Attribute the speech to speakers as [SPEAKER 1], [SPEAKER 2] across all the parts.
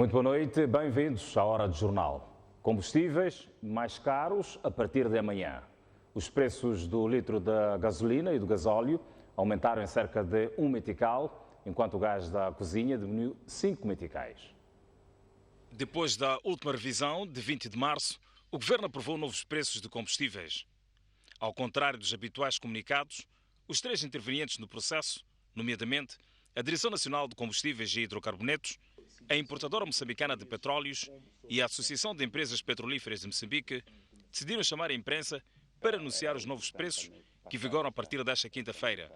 [SPEAKER 1] Muito boa noite, bem-vindos à Hora do Jornal. Combustíveis mais caros a partir de amanhã. Os preços do litro da gasolina e do gasóleo aumentaram em cerca de 1 metical, enquanto o gás da cozinha diminuiu 5 meticais.
[SPEAKER 2] Depois da última revisão, de 20 de março, o Governo aprovou novos preços de combustíveis. Ao contrário dos habituais comunicados, os três intervenientes no processo, nomeadamente a Direção Nacional de Combustíveis e Hidrocarbonetos, a importadora moçambicana de petróleos e a Associação de Empresas Petrolíferas de Moçambique, decidiram chamar a imprensa para anunciar os novos preços que vigoram a partir desta quinta-feira.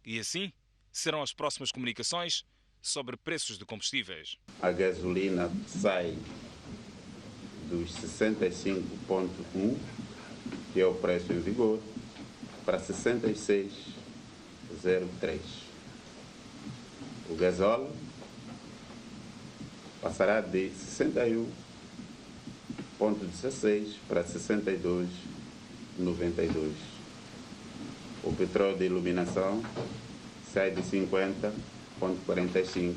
[SPEAKER 2] E assim serão as próximas comunicações sobre preços de combustíveis.
[SPEAKER 3] A gasolina sai dos 65,1, que é o preço em vigor, para 66,03. O gasóleo passará de 61,16 para 62,92. O petróleo de iluminação sai de 50,45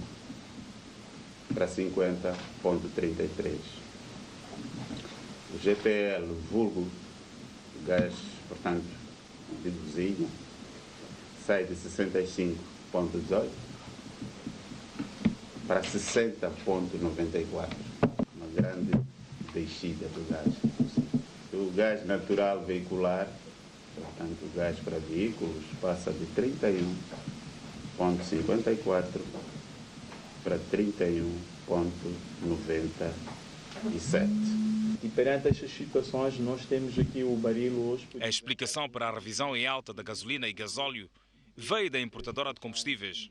[SPEAKER 3] para 50,33. O GPL, vulgo gás, portanto, de cozinha, sai de 65,18 para 60,94. Uma grande descida do gás. O gás natural veicular, portanto, o gás para veículos, passa de 31,54 para 31,97.
[SPEAKER 4] E perante estas situações, nós temos aqui o baril hoje.
[SPEAKER 2] A explicação para a revisão em alta da gasolina e gasóleo veio da importadora de combustíveis.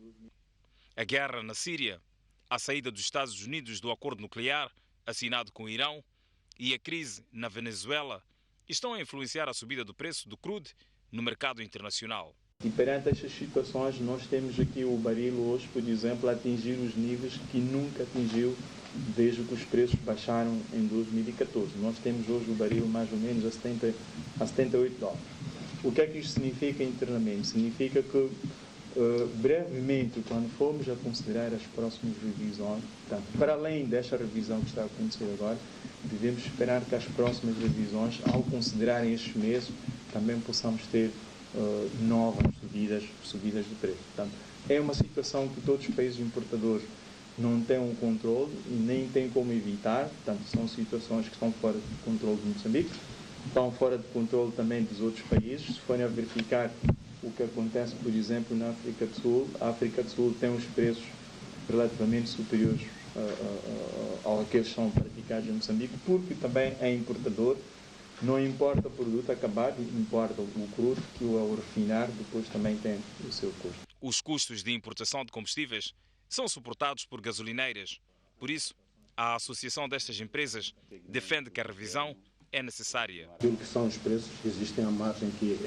[SPEAKER 2] A guerra na Síria, a saída dos Estados Unidos do acordo nuclear assinado com o Irão e a crise na Venezuela estão a influenciar a subida do preço do crude no mercado internacional.
[SPEAKER 4] E perante estas situações, nós temos aqui o baril hoje, por exemplo, a atingir os níveis que nunca atingiu desde que os preços baixaram em 2014. Nós temos hoje o baril mais ou menos a 78 dólares. O que é que isto significa internamente? Significa que brevemente, quando formos a considerar as próximas revisões, portanto, para além desta revisão que está a acontecer agora, devemos esperar que as próximas revisões, ao considerarem estes meses, também possamos ter novas subidas de preço. Portanto, é uma situação que todos os países importadores não têm um controle e nem têm como evitar. Portanto, são situações que estão fora do controle de Moçambique, estão fora do controle também dos outros países. Se forem a verificar o que acontece, por exemplo, na África do Sul, a África do Sul tem uns preços relativamente superiores àqueles que são praticados em Moçambique, porque também é importador. Não importa o produto acabado, importa o crudo, que ao refinar depois também tem o seu custo.
[SPEAKER 2] Os custos de importação de combustíveis são suportados por gasolineiras. Por isso, a associação destas empresas defende que a revisão é necessária.
[SPEAKER 5] Aquilo que são os preços, existem a margem que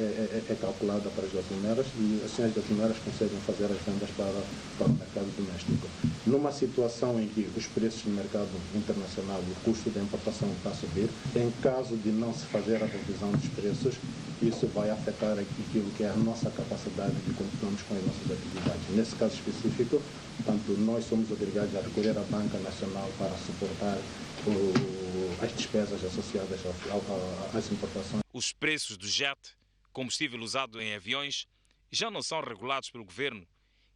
[SPEAKER 5] é calculada para as gasolineiras e assim as gasolineiras conseguem fazer as vendas para o mercado doméstico. Numa situação em que os preços no mercado internacional, o custo da importação está a subir, em caso de não se fazer a revisão dos preços, isso vai afetar aquilo que é a nossa capacidade de continuarmos com as nossas atividades. Nesse caso específico, portanto, nós somos obrigados a recorrer à Banca Nacional para suportar as despesas associadas às importações.
[SPEAKER 2] Os preços do jet, combustível usado em aviões, já não são regulados pelo governo,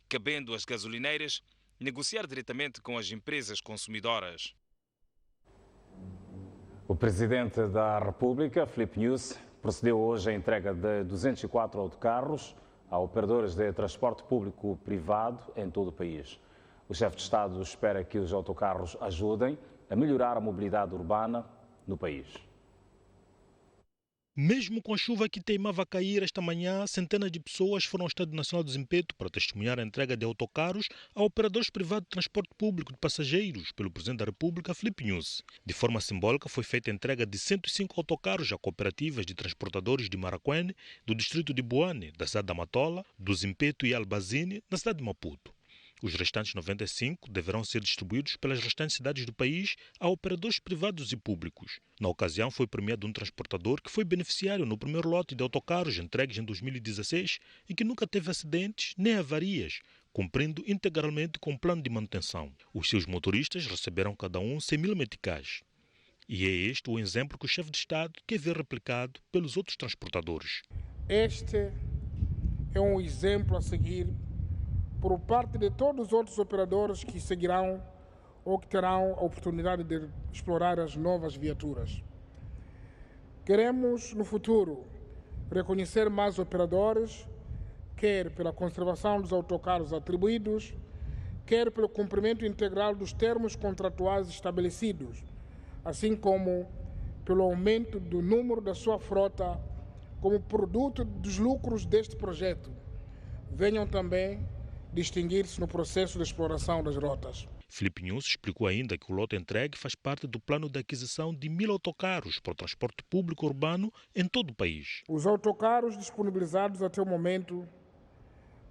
[SPEAKER 2] cabendo às gasolineiras negociar diretamente com as empresas consumidoras.
[SPEAKER 1] O Presidente da República, Filipe Nyusi, procedeu hoje à entrega de 204 autocarros a operadores de transporte público privado em todo o país. O chefe de Estado espera que os autocarros ajudem a melhorar a mobilidade urbana no país.
[SPEAKER 6] Mesmo com a chuva que teimava a cair esta manhã, centenas de pessoas foram ao Estádio Nacional do Zimpeto para testemunhar a entrega de autocarros a operadores privados de transporte público de passageiros pelo Presidente da República, Filipe Nyusi. De forma simbólica, foi feita a entrega de 105 autocarros a cooperativas de transportadores de Maracuene, do distrito de Boane, da cidade da Matola, do Zimpeto e Albazine, na cidade de Maputo. Os restantes 95 deverão ser distribuídos pelas restantes cidades do país a operadores privados e públicos. Na ocasião, foi premiado um transportador que foi beneficiário no primeiro lote de autocarros entregues em 2016 e que nunca teve acidentes nem avarias, cumprindo integralmente com o plano de manutenção. Os seus motoristas receberam cada um 100 mil meticais. E é este o exemplo que o chefe de Estado quer ver replicado pelos outros transportadores.
[SPEAKER 7] Este é um exemplo a seguir por parte de todos os outros operadores que seguirão ou que terão a oportunidade de explorar as novas viaturas. Queremos, no futuro, reconhecer mais operadores, quer pela conservação dos autocarros atribuídos, quer pelo cumprimento integral dos termos contratuais estabelecidos, assim como pelo aumento do número da sua frota como produto dos lucros deste projeto. Venham também distinguir-se no processo de exploração das rotas.
[SPEAKER 6] Filipe Nunes explicou ainda que o lote entregue faz parte do plano de aquisição de 1000 autocarros para o transporte público urbano em todo o país.
[SPEAKER 7] Os autocarros disponibilizados até o momento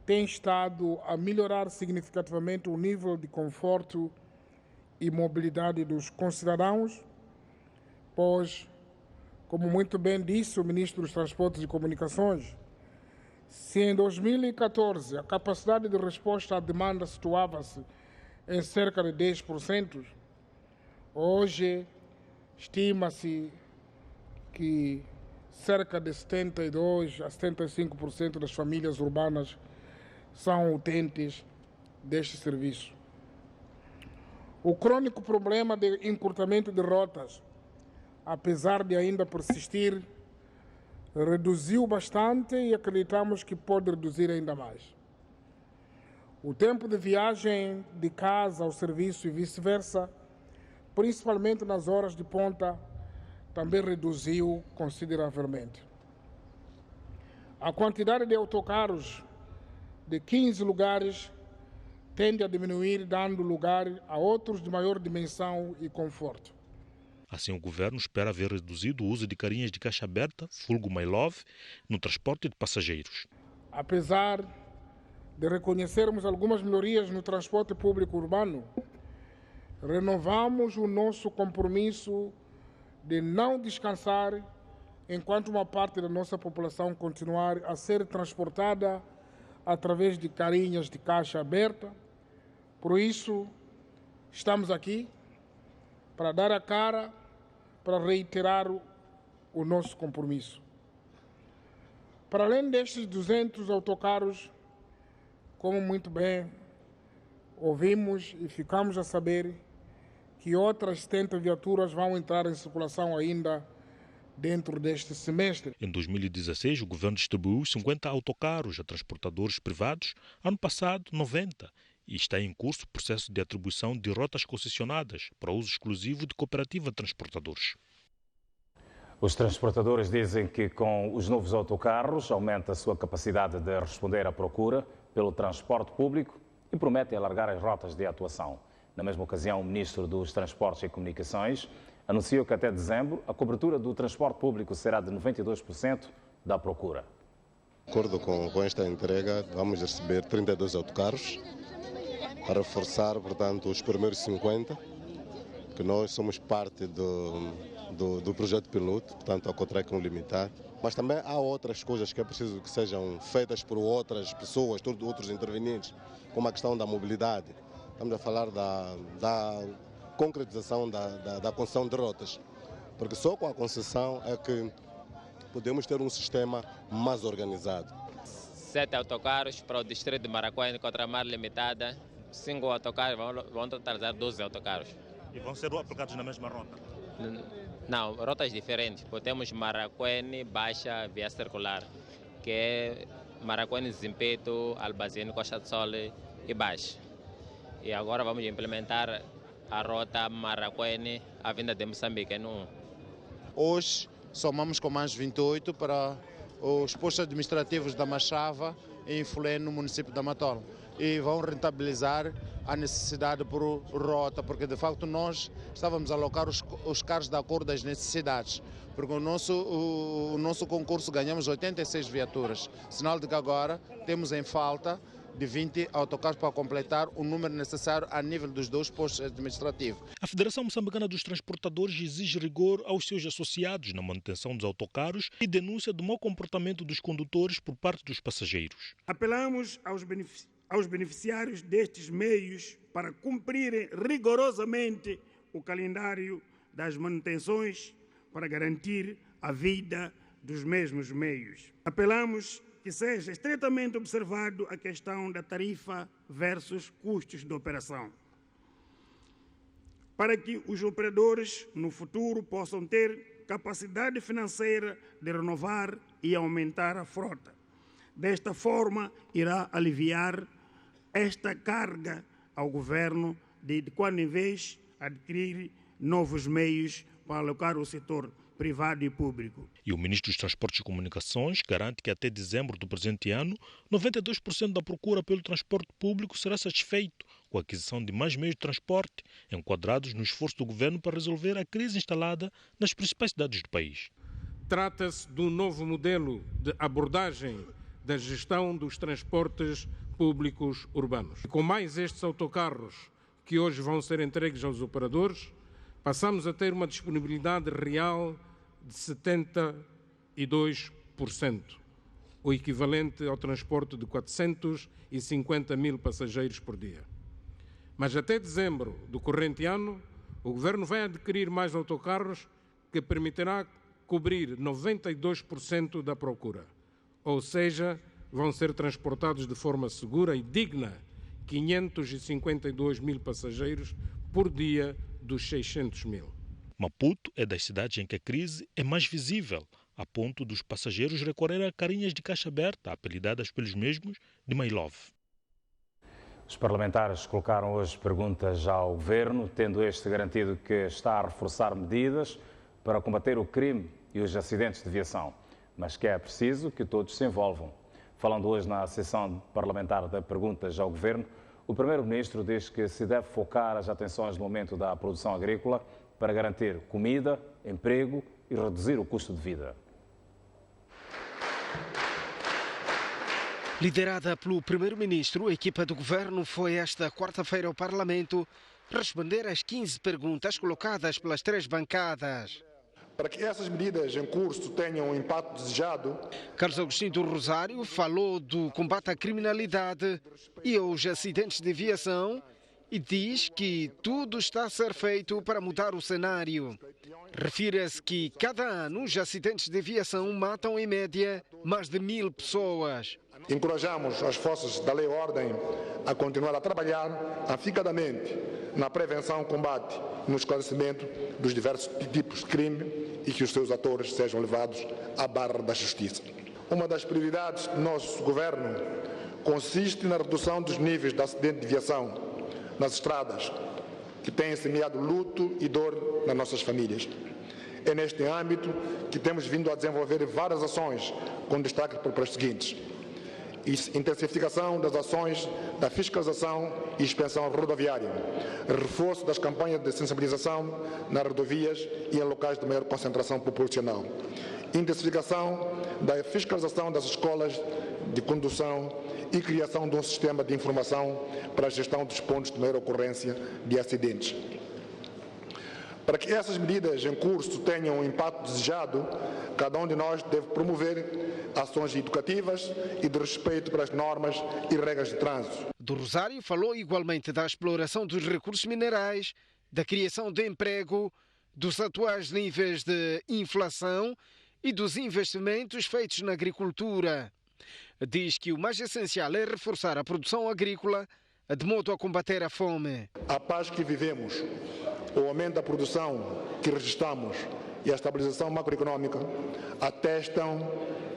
[SPEAKER 7] têm estado a melhorar significativamente o nível de conforto e mobilidade dos concidadãos, pois, como muito bem disse o Ministro dos Transportes e Comunicações, se em 2014 a capacidade de resposta à demanda situava-se em cerca de 10%, hoje estima-se que cerca de 72% a 75% das famílias urbanas são utentes deste serviço. O crônico problema de encurtamento de rotas, apesar de ainda persistir, reduziu bastante e acreditamos que pode reduzir ainda mais. O tempo de viagem de casa ao serviço e vice-versa, principalmente nas horas de ponta, também reduziu consideravelmente. A quantidade de autocarros de 15 lugares tende a diminuir, dando lugar a outros de maior dimensão e conforto.
[SPEAKER 6] Assim, o governo espera ver reduzido o uso de carinhas de caixa aberta, vulgo My Love, no transporte de passageiros.
[SPEAKER 7] Apesar de reconhecermos algumas melhorias no transporte público urbano, renovamos o nosso compromisso de não descansar enquanto uma parte da nossa população continuar a ser transportada através de carinhas de caixa aberta. Por isso, estamos aqui para dar a cara, para reiterar o nosso compromisso. Para além destes 200 autocarros, como muito bem ouvimos e ficamos a saber que outras 70 viaturas vão entrar em circulação ainda dentro deste semestre.
[SPEAKER 6] Em 2016, o governo distribuiu 50 autocarros a transportadores privados, ano passado 90, e está em curso o processo de atribuição de rotas concessionadas para uso exclusivo de cooperativa de transportadores.
[SPEAKER 1] Os transportadores dizem que com os novos autocarros aumenta a sua capacidade de responder à procura pelo transporte público e prometem alargar as rotas de atuação. Na mesma ocasião, o Ministro dos Transportes e Comunicações anunciou que até dezembro a cobertura do transporte público será de 92% da procura.
[SPEAKER 8] De acordo com esta entrega, vamos receber 32 autocarros para reforçar, portanto, os primeiros 50, que nós somos parte do projeto piloto, portanto, a Cotrec Limitar. Mas também há outras coisas que é preciso que sejam feitas por outras pessoas, outros intervenientes, como a questão da mobilidade. Estamos a falar da concretização da concessão de rotas, porque só com a concessão é que podemos ter um sistema mais organizado.
[SPEAKER 9] 7 autocarros para o distrito de Maracuene, Cotramar Limitada, 5 autocarros, vão totalizar 12 autocarros.
[SPEAKER 6] E vão ser aplicados na mesma rota?
[SPEAKER 9] Não, rotas diferentes. Temos Maracuene, Baixa, Via Circular, que é Maracuene, Zimpeto, Albazine, Costa de Sol e Baixa. E agora vamos implementar a rota Maracuene, a vinda de Moçambique, no 1.
[SPEAKER 10] Hoje somamos com mais 28 para os postos administrativos da Machava e Infulé, no município da Matola. E vão rentabilizar a necessidade por rota, porque de facto nós estávamos a alocar os carros de acordo das necessidades, porque o nosso concurso ganhamos 86 viaturas, sinal de que agora temos em falta de 20 autocarros para completar o número necessário a nível dos 2 postos administrativos.
[SPEAKER 6] A Federação Moçambicana dos Transportadores exige rigor aos seus associados na manutenção dos autocarros e denúncia do mau comportamento dos condutores por parte dos passageiros.
[SPEAKER 11] Apelamos aos beneficiários destes meios para cumprirem rigorosamente o calendário das manutenções para garantir a vida dos mesmos meios. Apelamos que seja estritamente observado a questão da tarifa versus custos de operação, para que os operadores no futuro possam ter capacidade financeira de renovar e aumentar a frota. Desta forma, irá aliviar esta carga ao governo de quando em vez adquirir novos meios para alocar o setor privado e público.
[SPEAKER 6] E o ministro dos Transportes e Comunicações garante que até dezembro do presente ano, 92% da procura pelo transporte público será satisfeito com a aquisição de mais meios de transporte, enquadrados no esforço do governo para resolver a crise instalada nas principais cidades do país.
[SPEAKER 12] Trata-se de um novo modelo de abordagem da gestão dos transportes públicos urbanos. Com mais estes autocarros que hoje vão ser entregues aos operadores, passamos a ter uma disponibilidade real de 72%, o equivalente ao transporte de 450 mil passageiros por dia. Mas até dezembro do corrente ano, o Governo vai adquirir mais autocarros que permitirá cobrir 92% da procura, ou seja, vão ser transportados de forma segura e digna 552 mil passageiros por dia dos 600 mil.
[SPEAKER 6] Maputo é das cidades em que a crise é mais visível, a ponto dos passageiros recorrerem a carinhas de caixa aberta, apelidadas pelos mesmos de My Love.
[SPEAKER 1] Os parlamentares colocaram hoje perguntas ao governo, tendo este garantido que está a reforçar medidas para combater o crime e os acidentes de viação, mas que é preciso que todos se envolvam. Falando hoje na sessão parlamentar de perguntas ao governo, o primeiro-ministro diz que se deve focar as atenções no momento da produção agrícola para garantir comida, emprego e reduzir o custo de vida.
[SPEAKER 13] Liderada pelo primeiro-ministro, a equipa do governo foi esta quarta-feira ao Parlamento responder às 15 perguntas colocadas pelas 3 bancadas.
[SPEAKER 14] Para que essas medidas em curso tenham o impacto desejado,
[SPEAKER 13] Carlos Agostinho do Rosário falou do combate à criminalidade e aos acidentes de viação e diz que tudo está a ser feito para mudar o cenário. Refere-se que cada ano os acidentes de viação matam em média mais de 1000 pessoas.
[SPEAKER 14] encorajamos as forças da lei e ordem a continuar a trabalhar afincadamente na prevenção, combate e no esclarecimento dos diversos tipos de crime e que os seus atores sejam levados à barra da justiça. Uma das prioridades do nosso governo consiste na redução dos níveis de acidente de viação nas estradas, que têm semeado luto e dor nas nossas famílias. É neste âmbito que temos vindo a desenvolver várias ações, com destaque para as seguintes: intensificação das ações da fiscalização e inspeção rodoviária, reforço das campanhas de sensibilização nas rodovias e em locais de maior concentração populacional, intensificação da fiscalização das escolas de condução e criação de um sistema de informação para a gestão dos pontos de maior ocorrência de acidentes. Para que essas medidas em curso tenham o impacto desejado, cada um de nós deve promover ações educativas e de respeito pelas normas e regras de trânsito.
[SPEAKER 13] Do Rosário falou igualmente da exploração dos recursos minerais, da criação de emprego, dos atuais níveis de inflação e dos investimentos feitos na agricultura. Diz que o mais essencial é reforçar a produção agrícola de modo a combater a fome.
[SPEAKER 14] A paz que vivemos, o aumento da produção que registramos e a estabilização macroeconômica atestam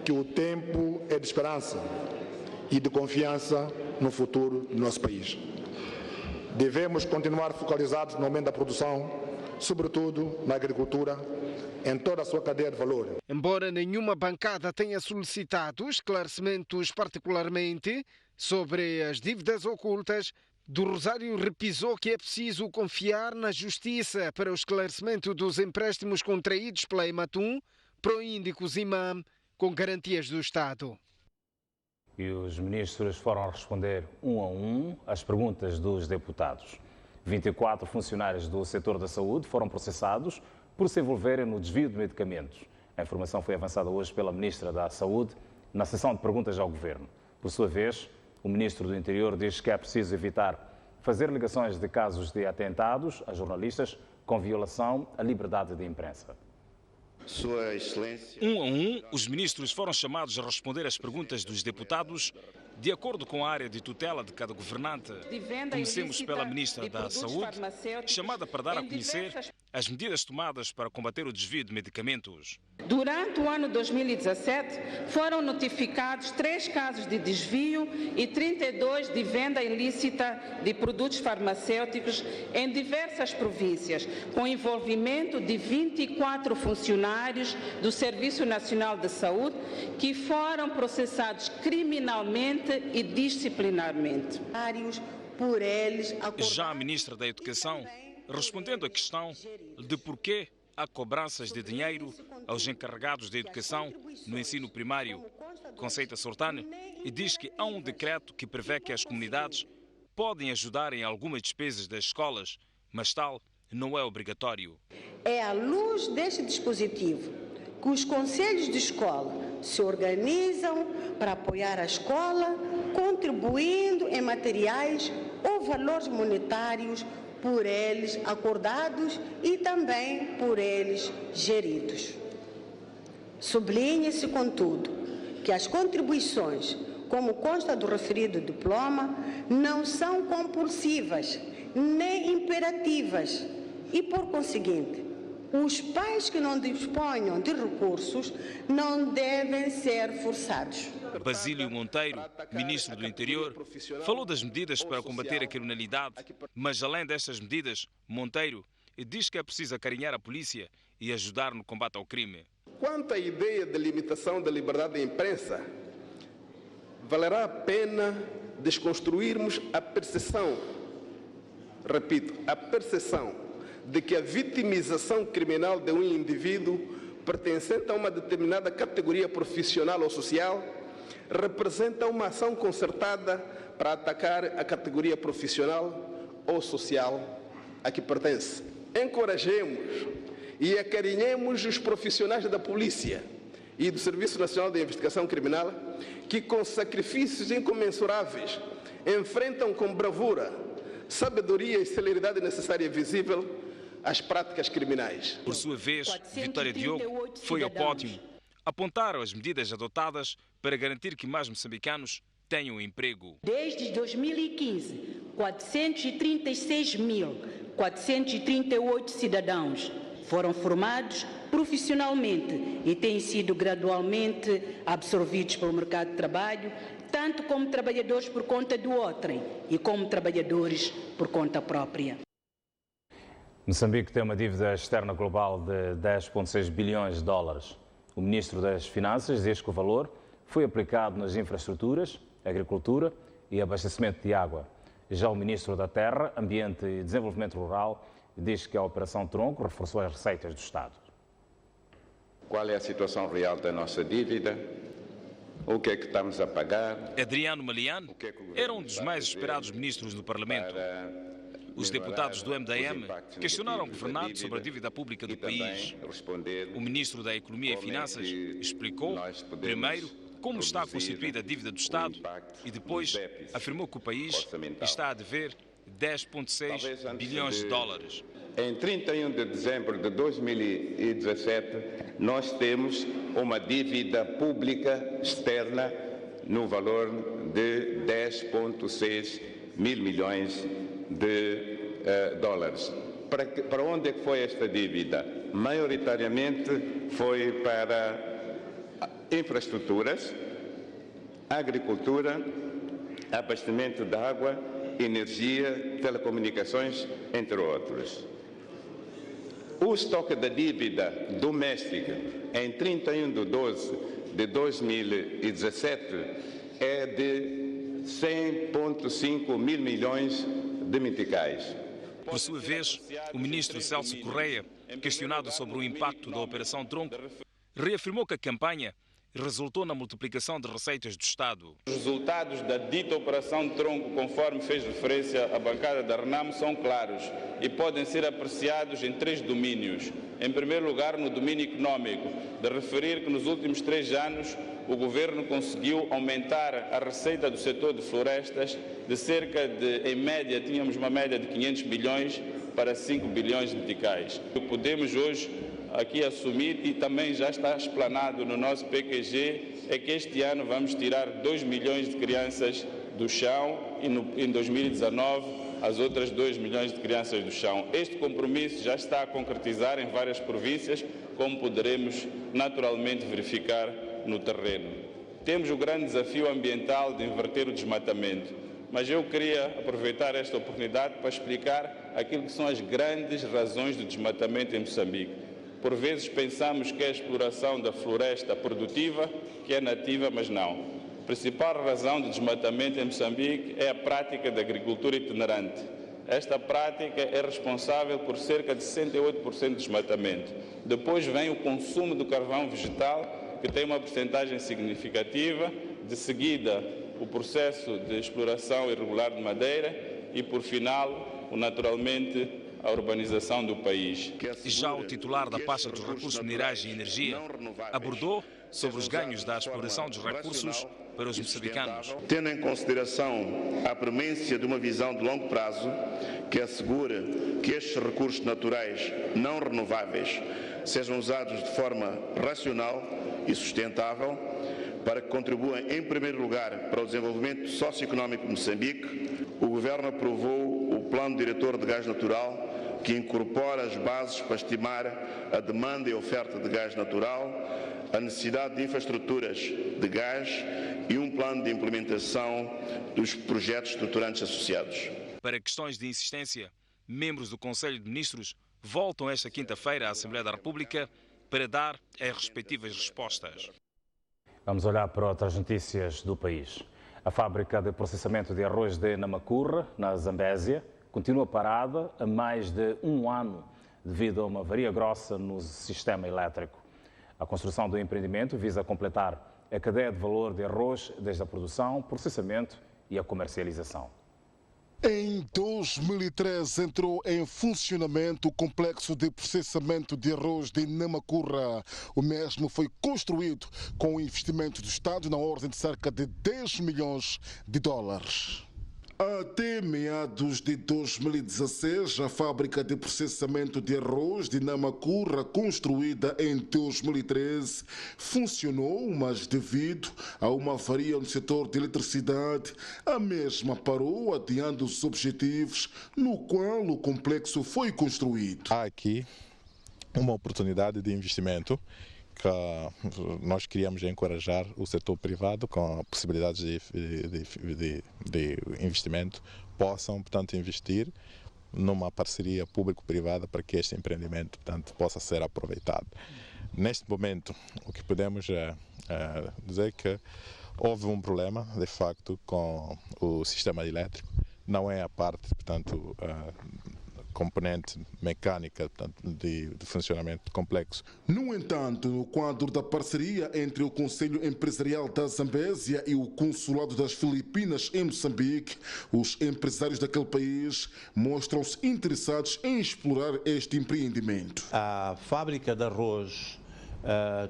[SPEAKER 14] que o tempo é de esperança e de confiança no futuro do nosso país. Devemos continuar focalizados no aumento da produção, sobretudo na agricultura, em toda a sua cadeia de valor.
[SPEAKER 13] Embora nenhuma bancada tenha solicitado esclarecimentos particularmente sobre as dívidas ocultas, do Rosário repisou que é preciso confiar na justiça para o esclarecimento dos empréstimos contraídos pela Ematum, Proíndicos e IMAM, com garantias do Estado.
[SPEAKER 1] E os ministros foram responder um a um às perguntas dos deputados. 24 funcionários do setor da saúde foram processados por se envolverem no desvio de medicamentos. A informação foi avançada hoje pela Ministra da Saúde na sessão de perguntas ao Governo. Por sua vez, o Ministro do Interior diz que é preciso evitar fazer ligações de casos de atentados a jornalistas com violação à liberdade de imprensa.
[SPEAKER 15] Sua Excelência.
[SPEAKER 2] Um a um, os ministros foram chamados a responder às perguntas dos deputados de acordo com a área de tutela de cada governante. Comecemos pela Ministra da Saúde, chamada para dar a conhecer as medidas tomadas para combater o desvio de medicamentos.
[SPEAKER 16] Durante o ano 2017, foram notificados 3 casos de desvio e 32 de venda ilícita de produtos farmacêuticos em diversas províncias, com envolvimento de 24 funcionários do Serviço Nacional de Saúde que foram processados criminalmente e disciplinarmente.
[SPEAKER 2] Por eles já a Ministra da Educação, respondendo à questão de porquê há cobranças de dinheiro aos encarregados de educação no ensino primário, Conceita Sortane, e diz que há um decreto que prevê que as comunidades podem ajudar em algumas despesas das escolas, mas tal não é obrigatório.
[SPEAKER 17] É à luz deste dispositivo que os conselhos de escola se organizam para apoiar a escola, contribuindo em materiais ou valores monetários por eles acordados e também por eles geridos. Sublinhe-se, contudo, que as contribuições, como consta do referido diploma, não são compulsivas nem imperativas e, por conseguinte, os pais que não disponham de recursos não devem ser forçados.
[SPEAKER 2] Basílio Monteiro, Ministro do Interior, falou das medidas para combater a criminalidade, mas além destas medidas, Monteiro diz que é preciso acarinhar a polícia e ajudar no combate ao crime.
[SPEAKER 18] Quanto à ideia de limitação da liberdade de imprensa, valerá a pena desconstruirmos a percepção, repito, a percepção de que a vitimização criminal de um indivíduo pertencente a uma determinada categoria profissional ou social representa uma ação concertada para atacar a categoria profissional ou social a que pertence. Encorajemos e acarinhemos os profissionais da polícia e do Serviço Nacional de Investigação Criminal que, com sacrifícios incomensuráveis, enfrentam com bravura, sabedoria e celeridade necessária e visível as práticas criminais.
[SPEAKER 2] Por sua vez, Vitória Diogo foi ao pódio. Apontaram as medidas adotadas para garantir que mais moçambicanos tenham emprego.
[SPEAKER 16] Desde 2015, 436.438 cidadãos foram formados profissionalmente e têm sido gradualmente absorvidos pelo mercado de trabalho, tanto como trabalhadores por conta do outrem e como trabalhadores por conta própria.
[SPEAKER 1] Moçambique tem uma dívida externa global de 10,6 bilhões de dólares. O Ministro das Finanças diz que o valor foi aplicado nas infraestruturas, agricultura e abastecimento de água. Já o Ministro da Terra, Ambiente e Desenvolvimento Rural diz que a Operação Tronco reforçou as receitas do Estado.
[SPEAKER 15] Qual é a situação real da nossa dívida? O que é que estamos a pagar?
[SPEAKER 2] Adriano Maliano era um dos mais esperados ministros do Parlamento. Os deputados do MDM questionaram o governante sobre a dívida pública do país. O ministro da Economia e Finanças explicou, primeiro, como está constituída a dívida do Estado e depois afirmou que o país está a dever 10,6 bilhões de dólares.
[SPEAKER 15] Em 31 de dezembro de 2017, nós temos uma dívida pública externa no valor de 10,6 mil milhões de dólares. Para onde é que foi esta dívida? Maioritariamente foi para infraestruturas, agricultura, abastecimento de água, energia, telecomunicações, entre outros. O estoque da dívida doméstica em 31 de 12 de 2017 é de 100,5 mil milhões de meticais.
[SPEAKER 2] Por sua vez, o ministro Celso Correia, questionado sobre o impacto da Operação Tronco, reafirmou que a campanha e resultou na multiplicação de receitas do Estado.
[SPEAKER 3] Os resultados da dita operação de tronco, conforme fez referência a bancada da Renamo, são claros e podem ser apreciados em 3 domínios. Em primeiro lugar, no domínio econômico, de referir que nos últimos 3 anos o Governo conseguiu aumentar a receita do setor de florestas de cerca de, em média, tínhamos uma média de 500 bilhões para 5 bilhões de meticais. Podemos hoje aqui assumir, e também já está explanado no nosso PQG, é que este ano vamos tirar 2 milhões de crianças do chão e em 2019 as outras 2 milhões de crianças do chão. Este compromisso já está a concretizar em várias províncias, como poderemos naturalmente verificar no terreno. Temos o grande desafio ambiental de inverter o desmatamento, mas eu queria aproveitar esta oportunidade para explicar aquilo que são as grandes razões do desmatamento em Moçambique. Por vezes pensamos que é a exploração da floresta produtiva, que é nativa, mas não. A principal razão do desmatamento em Moçambique é a prática da agricultura itinerante. Esta prática é responsável por cerca de 68% do desmatamento. Depois vem o consumo do carvão vegetal, que tem uma porcentagem significativa. De seguida, o processo de exploração irregular de madeira e, por final, naturalmente, a urbanização do país.
[SPEAKER 2] Já o titular da pasta dos recursos minerais e energia abordou sobre os ganhos da exploração dos recursos para os moçambicanos.
[SPEAKER 19] Tendo em consideração a premência de uma visão de longo prazo que assegure que estes recursos naturais não renováveis sejam usados de forma racional e sustentável para que contribuam, em primeiro lugar, para o desenvolvimento socioeconómico de Moçambique, o Governo aprovou o Plano Diretor de Gás Natural, que incorpora as bases para estimar a demanda e a oferta de gás natural, a necessidade de infraestruturas de gás e um plano de implementação dos projetos estruturantes associados.
[SPEAKER 2] Para questões de insistência, membros do Conselho de Ministros voltam esta quinta-feira à Assembleia da República para dar as respectivas respostas.
[SPEAKER 1] Vamos olhar para outras notícias do país. A fábrica de processamento de arroz de Namacurra, na Zambésia, continua parada há mais de 1 ano devido a uma avaria grossa no sistema elétrico. A construção do empreendimento visa completar a cadeia de valor de arroz desde a produção, processamento e a comercialização.
[SPEAKER 20] Em 2013 entrou em funcionamento o complexo de processamento de arroz de Namacurra. O mesmo foi construído com um investimento do Estado na ordem de cerca de 10 milhões de dólares. Até meados de 2016, a fábrica de processamento de arroz de Namacurra, construída em 2013, funcionou, mas devido a uma avaria no setor de eletricidade, a mesma parou, adiando os objetivos no qual o complexo foi construído.
[SPEAKER 21] Há aqui uma oportunidade de investimento que nós queríamos encorajar o setor privado com a possibilidade de investimento, possam, portanto, investir numa parceria público-privada para que este empreendimento, portanto, possa ser aproveitado. Neste momento, o que podemos dizer que houve um problema, de facto, com o sistema elétrico, não é a parte, portanto, componente mecânica, portanto, de funcionamento complexo.
[SPEAKER 20] No entanto, no quadro da parceria entre o Conselho Empresarial da Zambésia e o Consulado das Filipinas em Moçambique, os empresários daquele país mostram-se interessados em explorar este empreendimento.
[SPEAKER 22] A fábrica de arroz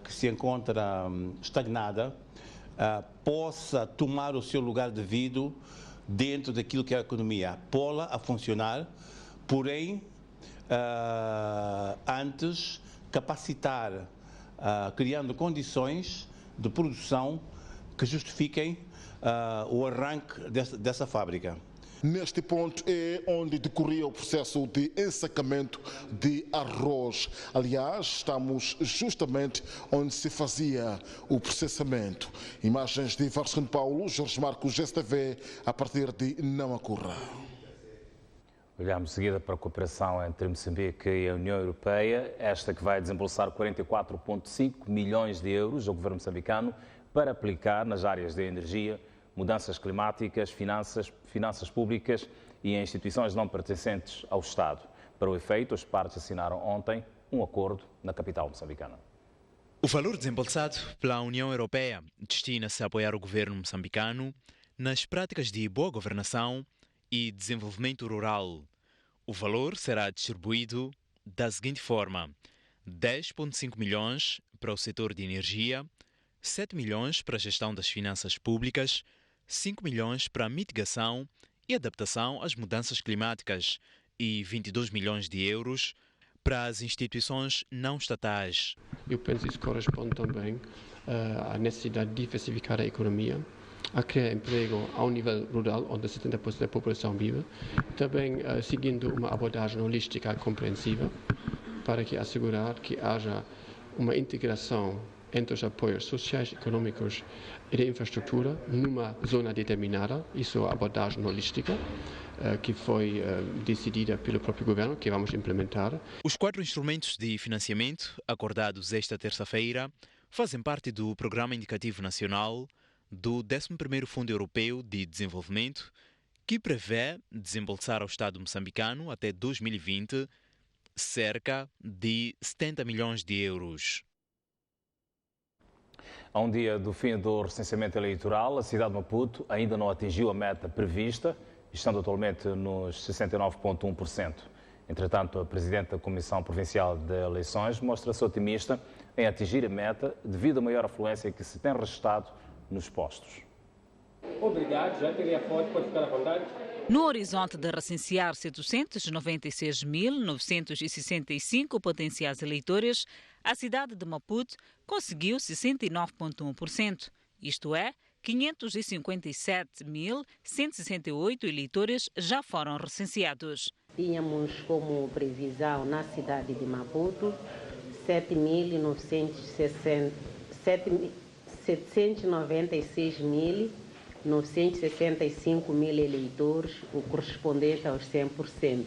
[SPEAKER 22] que se encontra estagnada possa tomar o seu lugar devido dentro daquilo que é a economia, pô-la a funcionar. Porém, antes, capacitar, criando condições de produção que justifiquem o arranque dessa fábrica.
[SPEAKER 20] Neste ponto é onde decorria o processo de ensacamento de arroz. Aliás, estamos justamente onde se fazia o processamento. Imagens de Vasco Paulo, Jorge Marcos, STV, a partir de Namacurra.
[SPEAKER 1] Olhamos de seguida para a cooperação entre Moçambique e a União Europeia, esta que vai desembolsar 44,5 milhões de euros ao governo moçambicano para aplicar nas áreas de energia, mudanças climáticas, finanças públicas e em instituições não pertencentes ao Estado. Para o efeito, as partes assinaram ontem um acordo na capital moçambicana.
[SPEAKER 4] O valor desembolsado pela União Europeia destina-se a apoiar o governo moçambicano nas práticas de boa governação e desenvolvimento rural. O valor será distribuído da seguinte forma: 10,5 milhões para o setor de energia, 7 milhões para a gestão das finanças públicas, 5 milhões para a mitigação e adaptação às mudanças climáticas e 22 milhões de euros para as instituições não estatais.
[SPEAKER 5] Eu penso que isso corresponde também à necessidade de diversificar a economia, a criar emprego ao nível rural, onde 70% da população vive, também seguindo uma abordagem holística compreensiva, para que assegurar que haja uma integração entre os apoios sociais, econômicos e de infraestrutura numa zona determinada. Isso é a abordagem holística que foi decidida pelo próprio governo, que vamos implementar.
[SPEAKER 4] Os 4 instrumentos de financiamento acordados esta terça-feira fazem parte do Programa Indicativo Nacional do 11º Fundo Europeu de Desenvolvimento, que prevê desembolsar ao Estado moçambicano até 2020 cerca de 70 milhões de euros.
[SPEAKER 1] A um dia do fim do recenseamento eleitoral, a cidade de Maputo ainda não atingiu a meta prevista, estando atualmente nos 69,1%. Entretanto, a Presidente da Comissão Provincial de Eleições mostra-se otimista em atingir a meta devido à maior afluência que se tem registrado nos postos.
[SPEAKER 23] Obrigado, já teria foto, pode ficar à vontade.
[SPEAKER 24] No horizonte de recensear 796.965 potenciais eleitores, a cidade de Maputo conseguiu 69,1%, isto é, 557.168 eleitores já foram recenseados.
[SPEAKER 25] Tínhamos como previsão na cidade de Maputo 796.965 eleitores, o correspondente aos 100%.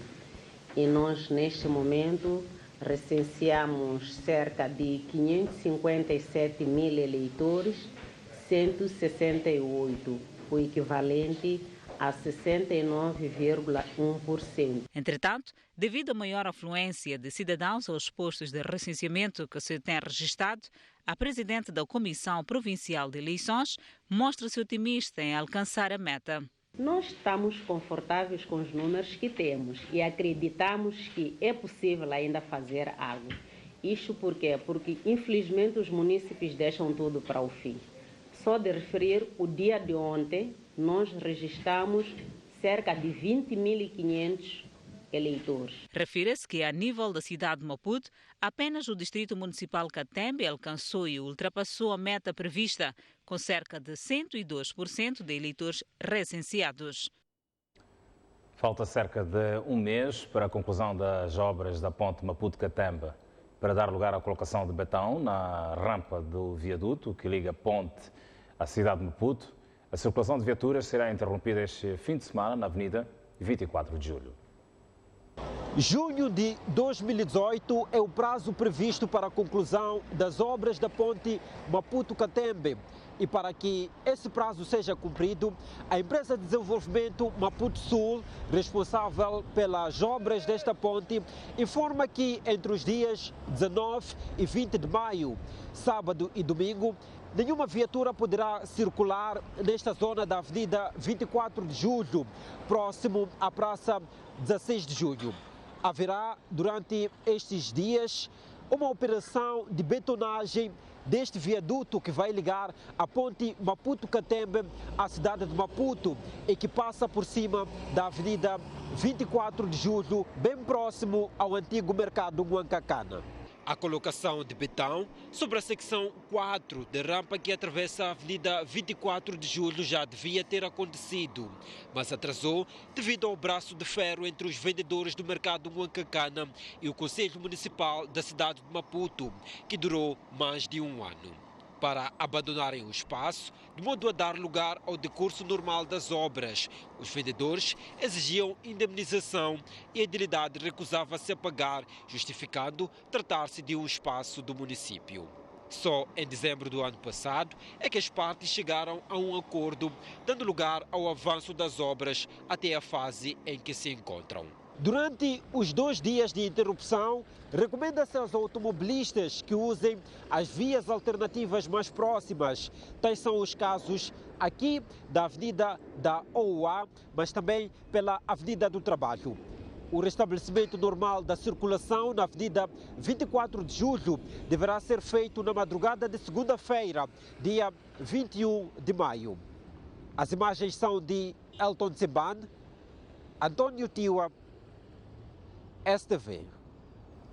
[SPEAKER 25] E nós, neste momento, recenseamos cerca de 557 mil eleitores, 168, o equivalente a 69,1%.
[SPEAKER 24] Entretanto, devido à maior afluência de cidadãos aos postos de recenseamento que se tem registrado, a Presidente da Comissão Provincial de Eleições mostra-se otimista em alcançar a meta.
[SPEAKER 25] Nós estamos confortáveis com os números que temos e acreditamos que é possível ainda fazer algo. Isto por quê? Porque, infelizmente, os munícipes deixam tudo para o fim. Só de referir o dia de ontem, nós registramos cerca de 20.500 eleitores.
[SPEAKER 24] Refira-se que, a nível da cidade de Maputo, apenas o Distrito Municipal Catembe alcançou e ultrapassou a meta prevista, com cerca de 102% de eleitores recenseados.
[SPEAKER 1] Falta cerca de um mês para a conclusão das obras da ponte Maputo-Catembe, para dar lugar à colocação de betão na rampa do viaduto que liga a ponte à cidade de Maputo. A circulação de viaturas será interrompida este fim de semana na Avenida 24 de Julho.
[SPEAKER 26] Junho de 2018 é o prazo previsto para a conclusão das obras da ponte Maputo-Catembe. E para que esse prazo seja cumprido, a empresa de desenvolvimento Maputo Sul, responsável pelas obras desta ponte, informa que entre os dias 19 e 20 de maio, sábado e domingo, nenhuma viatura poderá circular nesta zona da Avenida 24 de Julho, próximo à Praça 16 de Julho. Haverá, durante estes dias, uma operação de betonagem deste viaduto que vai ligar a ponte Maputo-Catembe à cidade de Maputo e que passa por cima da Avenida 24 de Julho, bem próximo ao antigo mercado Huancacana. A colocação de betão sobre a secção 4 da rampa que atravessa a Avenida 24 de Julho já devia ter acontecido, mas atrasou devido ao braço de ferro entre os vendedores do mercado Huancacana e o Conselho Municipal da cidade de Maputo, que durou mais de um ano. Para abandonarem o espaço, de modo a dar lugar ao decurso normal das obras, os vendedores exigiam indemnização e a entidade recusava-se a pagar, justificando tratar-se de um espaço do município. Só em dezembro do ano passado é que as partes chegaram a um acordo, dando lugar ao avanço das obras até a fase em que se encontram. Durante os 2 dias de interrupção, recomenda-se aos automobilistas que usem as vias alternativas mais próximas. Tais são os casos aqui da Avenida da OUA, mas também pela Avenida do Trabalho. O restabelecimento normal da circulação na Avenida 24 de Julho deverá ser feito na madrugada de segunda-feira, dia 21 de maio. As imagens são de Elton Zeban, Antônio Tiwa, STV.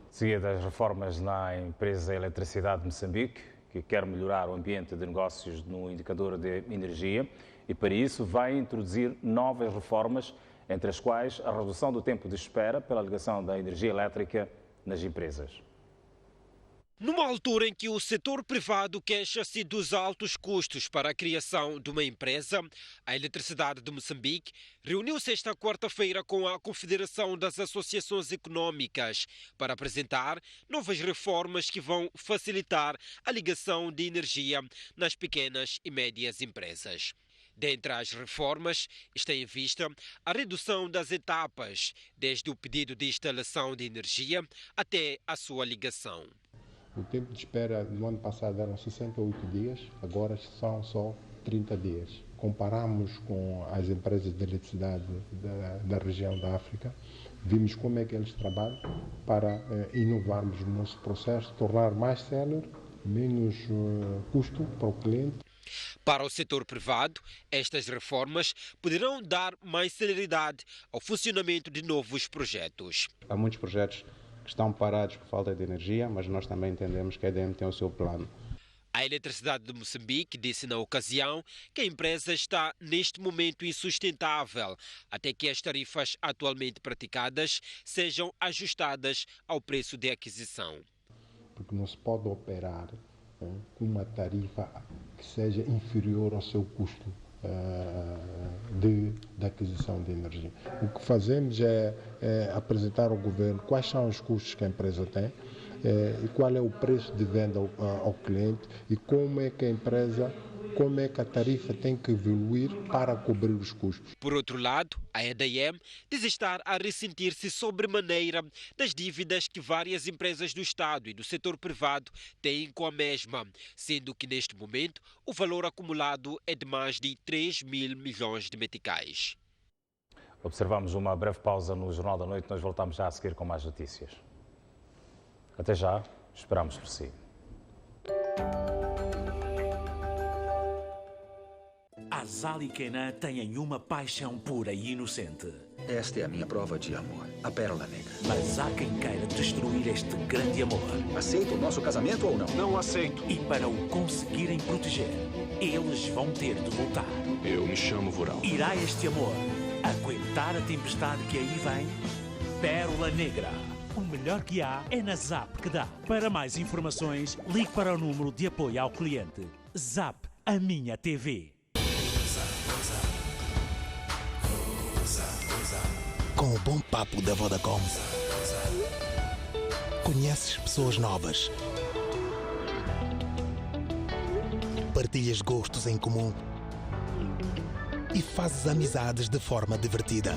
[SPEAKER 1] Seguida das reformas na empresa Eletricidade de Moçambique, que quer melhorar o ambiente de negócios no indicador de energia e, para isso, vai introduzir novas reformas, entre as quais a redução do tempo de espera pela ligação da energia elétrica nas empresas.
[SPEAKER 26] Numa altura em que o setor privado queixa-se dos altos custos para a criação de uma empresa, a Eletricidade de Moçambique reuniu-se esta quarta-feira com a Confederação das Associações Econômicas para apresentar novas reformas que vão facilitar a ligação de energia nas pequenas e médias empresas. Dentre as reformas, está em vista a redução das etapas, desde o pedido de instalação de energia até a sua ligação.
[SPEAKER 7] O tempo de espera no ano passado eram 68 dias, agora são só 30 dias. Comparamos com as empresas de eletricidade da região da África, vimos como é que eles trabalham para inovarmos o nosso processo, tornar mais célere, menos custo para o cliente.
[SPEAKER 26] Para o setor privado, estas reformas poderão dar mais celeridade ao funcionamento de novos projetos.
[SPEAKER 8] Há muitos projetos que estão parados por falta de energia, mas nós também entendemos que a EDM tem o seu plano.
[SPEAKER 26] A Eletricidade de Moçambique disse na ocasião que a empresa está neste momento insustentável, até que as tarifas atualmente praticadas sejam ajustadas ao preço de aquisição.
[SPEAKER 7] Porque não se pode operar com uma tarifa que seja inferior ao seu custo de aquisição de energia. O que fazemos é apresentar ao governo quais são os custos que a empresa tem e qual é o preço de venda ao cliente e como é que a tarifa tem que evoluir para cobrir os custos.
[SPEAKER 26] Por outro lado, a EDM diz estar a ressentir-se sobremaneira das dívidas que várias empresas do Estado e do setor privado têm com a mesma, sendo que neste momento o valor acumulado é de mais de 3 mil milhões de meticais.
[SPEAKER 1] Observamos uma breve pausa no Jornal da Noite, nós voltamos já a seguir com mais notícias. Até já, esperamos por si.
[SPEAKER 9] As Aliquena têm uma paixão pura e inocente.
[SPEAKER 10] Esta é a minha prova de amor, a Pérola Negra.
[SPEAKER 9] Mas há quem queira destruir este grande amor.
[SPEAKER 10] Aceita o nosso casamento ou não? Não aceito.
[SPEAKER 9] E para o conseguirem proteger, eles vão ter de lutar.
[SPEAKER 10] Eu me chamo Vural.
[SPEAKER 9] Irá este amor aguentar a tempestade que aí vem? Pérola Negra. O melhor que há é na Zap que dá. Para mais informações, ligue para o número de apoio ao cliente. Zap, a minha TV.
[SPEAKER 11] Com o bom papo da Vodacom, conheces pessoas novas, partilhas gostos em comum e fazes amizades de forma divertida.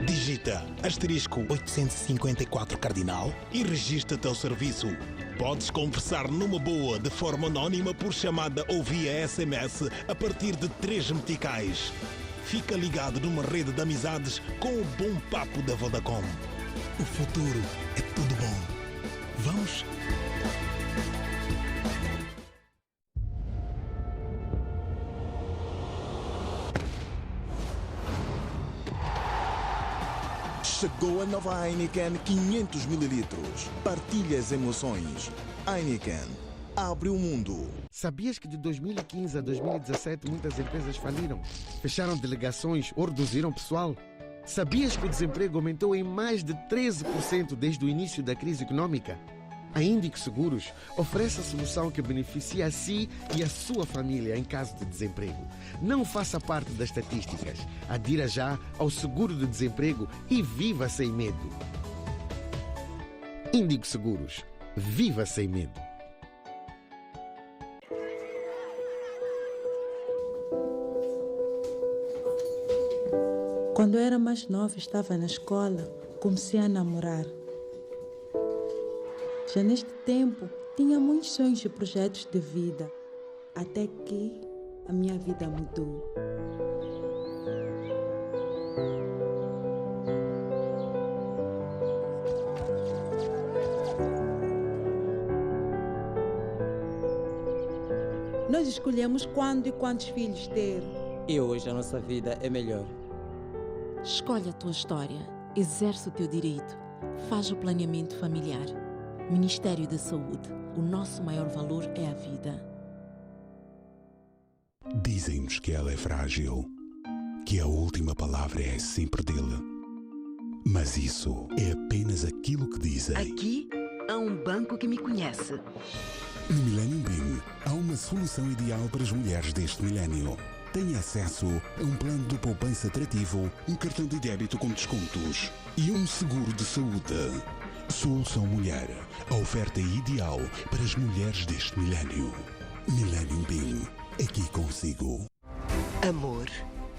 [SPEAKER 11] Digita *854 cardinal e registra-te ao serviço. Podes conversar numa boa de forma anónima por chamada ou via SMS a partir de 3 meticais. Fica ligado numa rede de amizades com o bom papo da Vodacom. O futuro é tudo bom. Vamos?
[SPEAKER 12] Chegou a nova Heineken 500 ml. Partilha as emoções. Heineken. Abre o mundo.
[SPEAKER 27] Sabias que de 2015 a 2017 muitas empresas faliram, fecharam delegações ou reduziram pessoal? Sabias que o desemprego aumentou em mais de 13% desde o início da crise econômica? A Índico Seguros oferece a solução que beneficia a si e a sua família em caso de desemprego. Não faça parte das estatísticas. Adira já ao seguro de desemprego e viva sem medo. Índico Seguros. Viva sem medo.
[SPEAKER 6] Quando eu era mais nova, estava na escola, comecei a namorar. Já neste tempo, tinha muitos sonhos e projetos de vida, até que a minha vida mudou. Nós escolhemos quando e quantos filhos ter.
[SPEAKER 13] E hoje a nossa vida é melhor.
[SPEAKER 14] Escolhe a tua história, exerce o teu direito, faz o planeamento familiar. Ministério da Saúde, o nosso maior valor é a vida.
[SPEAKER 15] Dizem-nos que ela é frágil, que a última palavra é sempre dele. Mas isso é apenas aquilo que dizem.
[SPEAKER 16] Aqui há um banco que me conhece.
[SPEAKER 15] No Millennium BIM, há uma solução ideal para as mulheres deste milénio. Tenha acesso a um plano de poupança atrativo, um cartão de débito com descontos e um seguro de saúde. Solução Mulher, a oferta ideal para as mulheres deste milénio. Millennium BIM, aqui consigo.
[SPEAKER 16] Amor,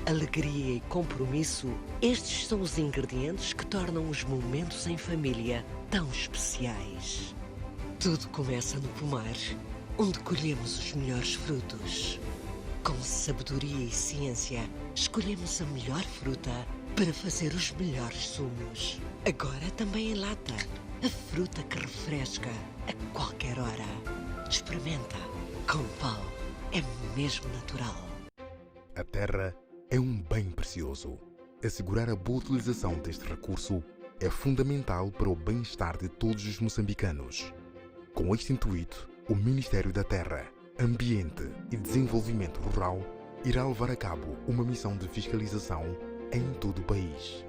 [SPEAKER 16] alegria e compromisso, estes são os ingredientes que tornam os momentos em família tão especiais. Tudo começa no pomar, onde colhemos os melhores frutos. Com sabedoria e ciência, escolhemos a melhor fruta para fazer os melhores sumos. Agora também em lata, a fruta que refresca a qualquer hora. Experimenta. Com Pau, é mesmo natural.
[SPEAKER 17] A terra é um bem precioso. Assegurar a boa utilização deste recurso é fundamental para o bem-estar de todos os moçambicanos. Com este intuito, o Ministério da Terra, Ambiente e Desenvolvimento Rural irá levar a cabo uma missão de fiscalização em todo o país.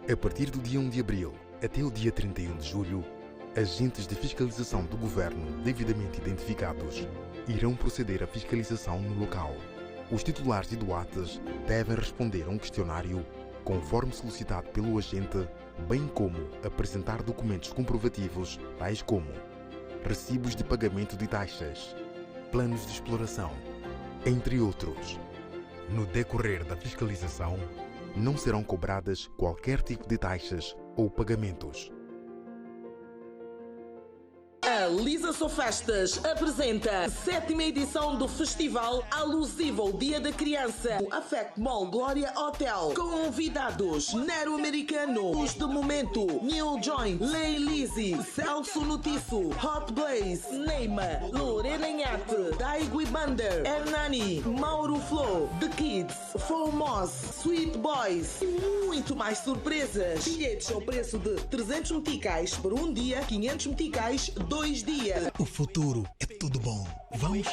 [SPEAKER 17] A partir do dia 1 de abril até o dia 31 de julho, agentes de fiscalização do governo devidamente identificados irão proceder à fiscalização no local. Os titulares de doatas devem responder a um questionário conforme solicitado pelo agente, bem como apresentar documentos comprovativos, tais como recibos de pagamento de taxas, planos de exploração, entre outros. No decorrer da fiscalização, não serão cobradas qualquer tipo de taxas ou pagamentos.
[SPEAKER 18] A Lisa Sofestas apresenta a 7ª edição do festival alusivo ao Dia da Criança. O Affect Mall Glória Hotel. Convidados: Nero Americano, Os de Momento, Neil Joint, Lei Lizzy, Celso Notiço, Hot Blaze, Neima, Lorena Nhate, Daigui Bander, Hernani, Mauro Flow, The Kids, Fomos, Sweet Boys e muito mais surpresas. Bilhetes ao preço de 300 meticais por um dia, 500 meticais 2 dias.
[SPEAKER 11] O futuro é tudo bom. Vamos?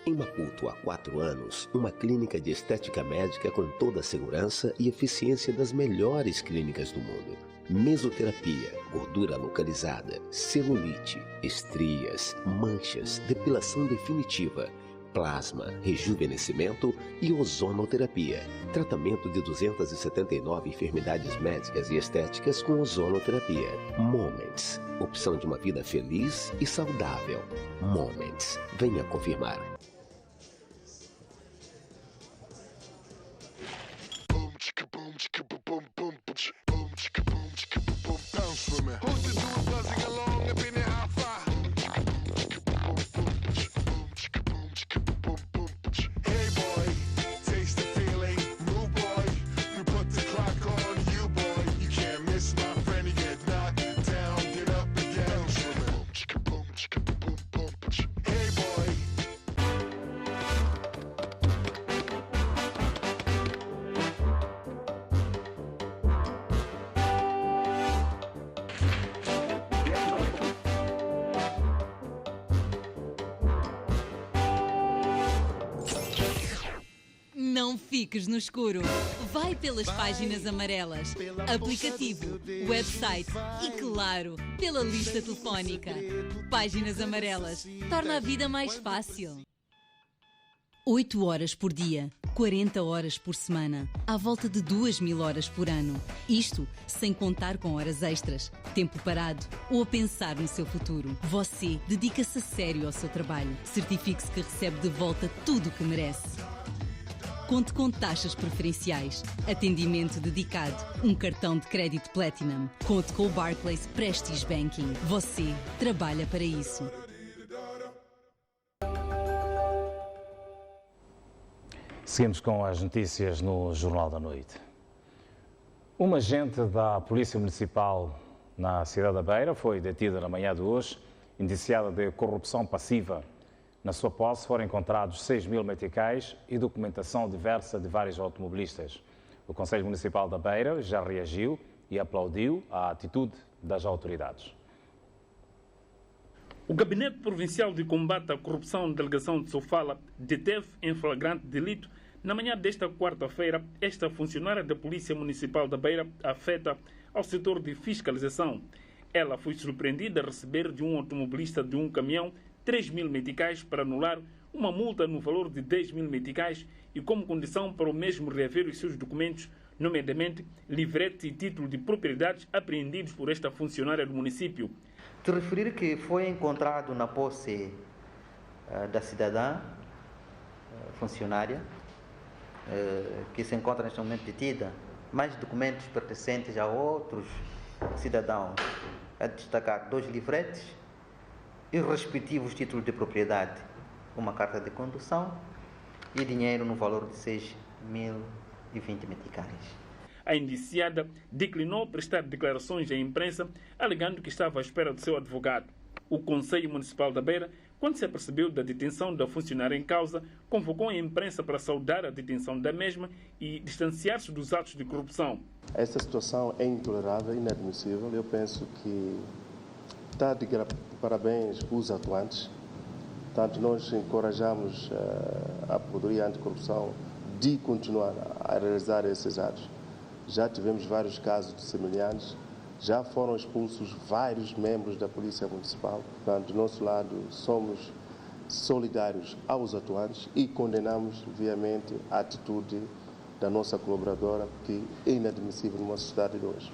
[SPEAKER 28] Em Maputo, há 4 anos, uma clínica de estética médica com toda a segurança e eficiência das melhores clínicas do mundo. Mesoterapia, gordura localizada, celulite, estrias, manchas, depilação definitiva, plasma, rejuvenescimento e ozonoterapia. Tratamento de 279 enfermidades médicas e estéticas com ozonoterapia. Moments, opção de uma vida feliz e saudável. Moments, venha confirmar.
[SPEAKER 29] Não fiques no escuro. Vai pelas páginas amarelas, aplicativo, website e, claro, pela lista telefónica. Páginas Amarelas. Torna a vida mais fácil. 8 horas por dia, 40 horas por semana, à volta de 2.000 horas por ano. Isto sem contar com horas extras, tempo parado ou a pensar no seu futuro. Você dedica-se a sério ao seu trabalho. Certifique-se que recebe de volta tudo o que merece. conte com taxas preferenciais, atendimento dedicado, um cartão de crédito Platinum. Conte com o Barclays Prestige Banking. Você trabalha para isso.
[SPEAKER 1] Seguimos com as notícias no Jornal da Noite. Uma agente da Polícia Municipal na cidade da Beira foi detida na manhã de hoje, indiciada de corrupção passiva. Na sua posse foram encontrados 6.000 meticais e documentação diversa de vários automobilistas. O Conselho Municipal da Beira já reagiu e aplaudiu a atitude das autoridades.
[SPEAKER 2] O Gabinete Provincial de Combate à Corrupção da Delegação de Sofala deteve em flagrante delito na manhã desta quarta-feira esta funcionária da Polícia Municipal da Beira afeta ao setor de fiscalização. Ela foi surpreendida a receber de um automobilista de um caminhão 3.000 meticais para anular uma multa no valor de 10.000 meticais e como condição para o mesmo reaver os seus documentos, nomeadamente livrete e título de propriedades apreendidos por esta funcionária do município.
[SPEAKER 3] De referir que foi encontrado na posse da cidadã funcionária, que se encontra neste momento detida, mais documentos pertencentes a outros cidadãos, a destacar 2 livretes e os respectivos títulos de propriedade, uma carta de condução e dinheiro no valor de 6.020 meticais.
[SPEAKER 2] A indiciada declinou prestar declarações à imprensa, alegando que estava à espera do seu advogado. O Conselho Municipal da Beira, quando se apercebeu da detenção da funcionária em causa, convocou a imprensa para saudar a detenção da mesma e distanciar-se dos atos de corrupção.
[SPEAKER 4] Esta situação é intolerável e inadmissível. Eu penso que está de parabéns os atuantes. Portanto, nós encorajamos a Procuradoria Anticorrupção de continuar a realizar esses atos. Já tivemos vários casos de semelhantes, já foram expulsos vários membros da Polícia Municipal. Portanto, do nosso lado, somos solidários aos atuantes e condenamos viamente a atitude da nossa colaboradora, que é inadmissível numa sociedade de hoje.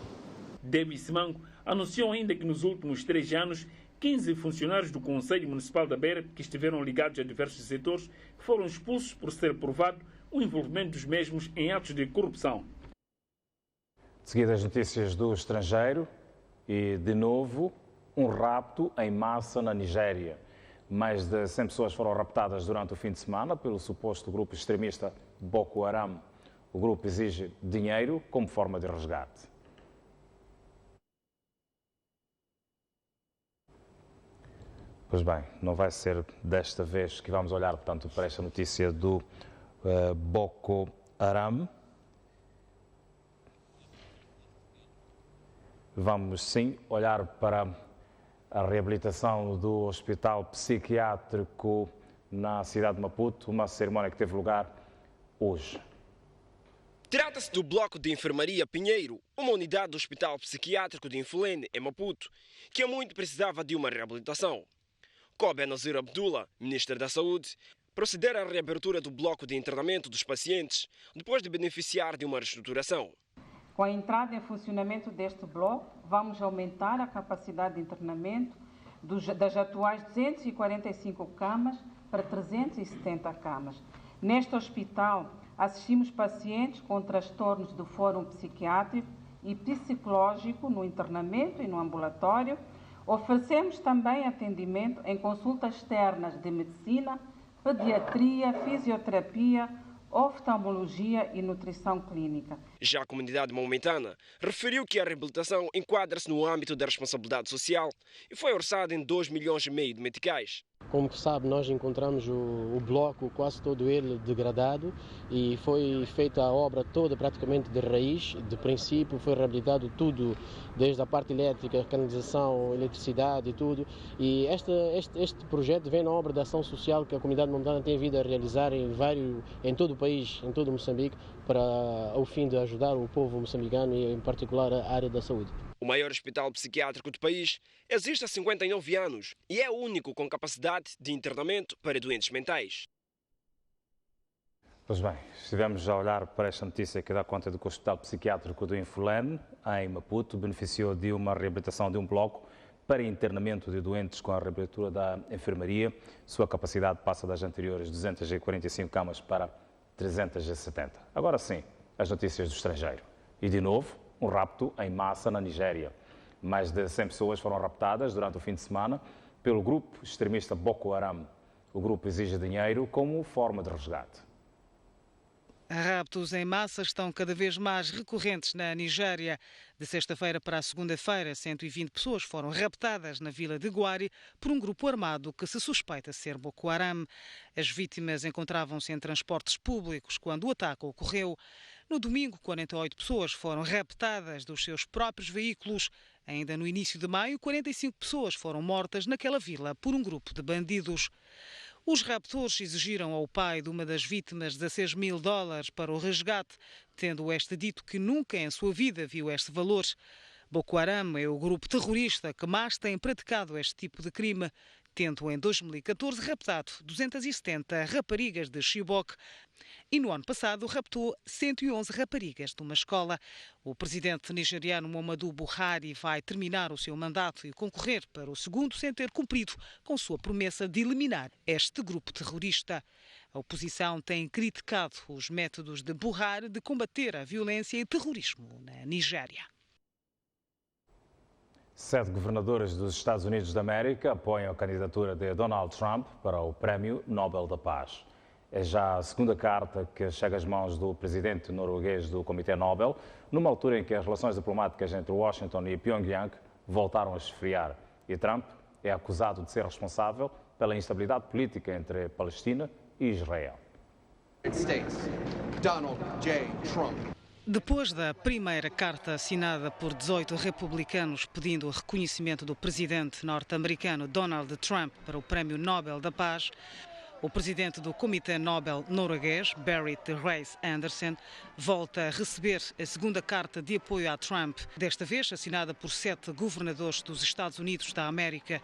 [SPEAKER 2] David Simango anunciou ainda que nos últimos 3 anos, 15 funcionários do Conselho Municipal da Beira, que estiveram ligados a diversos setores, foram expulsos por ser provado o envolvimento dos mesmos em atos de corrupção.
[SPEAKER 1] De seguida, as notícias do estrangeiro e, de novo, um rapto em massa na Nigéria. Mais de 100 pessoas foram raptadas durante o fim de semana pelo suposto grupo extremista Boko Haram. O grupo exige dinheiro como forma de resgate. Pois bem, não vai ser desta vez que vamos olhar, portanto, para esta notícia do Boko Haram. Vamos sim olhar para a reabilitação do Hospital Psiquiátrico na cidade de Maputo, uma cerimónia que teve lugar hoje.
[SPEAKER 5] Trata-se do Bloco de Enfermaria Pinheiro, uma unidade do Hospital Psiquiátrico de Infulene, em Maputo, que há muito precisava de uma reabilitação. Coube a Nazir Abdullah, Ministro da Saúde, proceder à reabertura do bloco de internamento dos pacientes, depois de beneficiar de uma reestruturação.
[SPEAKER 19] Com a entrada em funcionamento deste bloco, vamos aumentar a capacidade de internamento das atuais 245 camas para 370 camas. Neste hospital, assistimos pacientes com transtornos do fórum psiquiátrico e psicológico no internamento e no ambulatório. Oferecemos também atendimento em consultas externas de medicina, pediatria, fisioterapia, oftalmologia e nutrição clínica.
[SPEAKER 5] Já a comunidade maometana referiu que a reabilitação enquadra-se no âmbito da responsabilidade social e foi orçada em 2,5 milhões de meticais.
[SPEAKER 20] Como sabe, nós encontramos o bloco quase todo ele degradado e foi feita a obra toda praticamente de raiz. De princípio foi reabilitado tudo, desde a parte elétrica, canalização, eletricidade e tudo. E este projeto vem na obra da ação social que a comunidade maometana tem vindo a realizar em todo o país, em todo Moçambique, para o fim de ajudar o povo moçambicano e em particular a área da saúde.
[SPEAKER 5] O maior hospital psiquiátrico do país existe há 59 anos e é o único com capacidade de internamento para doentes mentais.
[SPEAKER 1] Pois bem, estivemos a olhar para esta notícia que dá conta de que o Hospital Psiquiátrico do Infulene, em Maputo, beneficiou de uma reabilitação de um bloco para internamento de doentes com a reabertura da enfermaria. Sua capacidade passa das anteriores 245 camas para 370. Agora sim, as notícias do estrangeiro. E de novo, um rapto em massa na Nigéria. Mais de 100 pessoas foram raptadas durante o fim de semana pelo grupo extremista Boko Haram. O grupo exige dinheiro como forma de resgate.
[SPEAKER 7] Raptos em massa estão cada vez mais recorrentes na Nigéria. De sexta-feira para a segunda-feira, 120 pessoas foram raptadas na vila de Gwari por um grupo armado que se suspeita ser Boko Haram. As vítimas encontravam-se em transportes públicos quando o ataque ocorreu. No domingo, 48 pessoas foram raptadas dos seus próprios veículos. Ainda no início de maio, 45 pessoas foram mortas naquela vila por um grupo de bandidos. Os raptores exigiram ao pai de uma das vítimas $16 mil para o resgate, tendo este dito que nunca em sua vida viu este valor. Boko Haram é o grupo terrorista que mais tem praticado este tipo de crime, tendo em 2014 raptado 270 raparigas de Chibok e no ano passado raptou 111 raparigas de uma escola. O presidente nigeriano Muhammadu Buhari vai terminar o seu mandato e concorrer para o segundo sem ter cumprido com sua promessa de eliminar este grupo terrorista. A oposição tem criticado os métodos de Buhari de combater a violência e o terrorismo na Nigéria.
[SPEAKER 1] 7 governadores dos Estados Unidos da América apoiam a candidatura de Donald Trump para o Prémio Nobel da Paz. É já a segunda carta que chega às mãos do presidente norueguês do Comitê Nobel, numa altura em que as relações diplomáticas entre Washington e Pyongyang voltaram a esfriar. E Trump é acusado de ser responsável pela instabilidade política entre Palestina e Israel.
[SPEAKER 7] Donald J. Trump. Depois da primeira carta assinada por 18 republicanos pedindo o reconhecimento do presidente norte-americano Donald Trump para o Prémio Nobel da Paz, o presidente do Comitê Nobel norueguês, Berit Reiss-Andersen, volta a receber a segunda carta de apoio a Trump, desta vez assinada por 7 governadores dos Estados Unidos da América.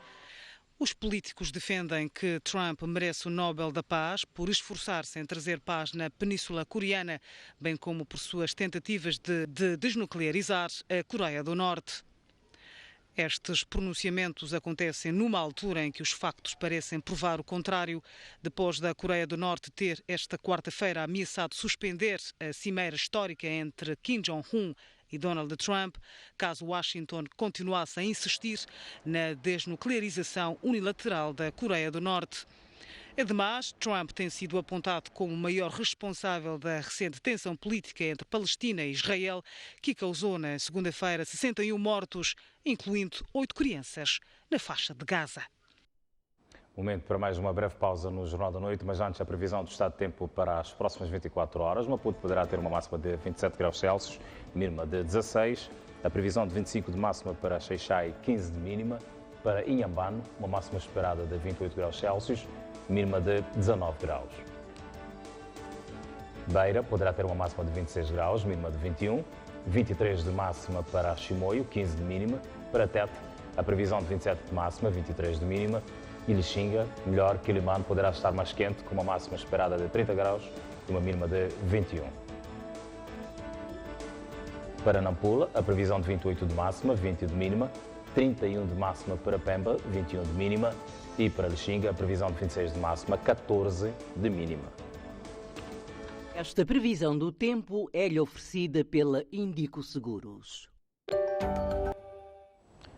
[SPEAKER 7] Os políticos defendem que Trump merece o Nobel da Paz por esforçar-se em trazer paz na Península Coreana, bem como por suas tentativas de desnuclearizar a Coreia do Norte. Estes pronunciamentos acontecem numa altura em que os factos parecem provar o contrário, depois da Coreia do Norte ter esta quarta-feira ameaçado suspender a cimeira histórica entre Kim Jong-un e Donald Trump, caso Washington continuasse a insistir na desnuclearização unilateral da Coreia do Norte. Ademais, Trump tem sido apontado como o maior responsável da recente tensão política entre Palestina e Israel, que causou na segunda-feira 61 mortos, incluindo 8 crianças, na faixa de Gaza.
[SPEAKER 1] Momento para mais uma breve pausa no Jornal da Noite, mas antes a previsão do estado de tempo para as próximas 24 horas. Maputo poderá ter uma máxima de 27 graus Celsius, mínima de 16. A previsão de 25 de máxima para Xai-Xai, 15 de mínima. Para Inhambane, uma máxima esperada de 28 graus Celsius, mínima de 19 graus. Beira poderá ter uma máxima de 26 graus, mínima de 21. 23 de máxima para Chimoio, 15 de mínima. Para Tete, a previsão de 27 de máxima, 23 de mínima. E Lixinga, melhor, Quilimane poderá estar mais quente, com uma máxima esperada de 30 graus e uma mínima de 21. Para Nampula, a previsão de 28 de máxima, 20 de mínima. 31 de máxima para Pemba, 21 de mínima. E para Lixinga, a previsão de 26 de máxima, 14 de mínima.
[SPEAKER 8] Esta previsão do tempo é-lhe oferecida pela Indico Seguros.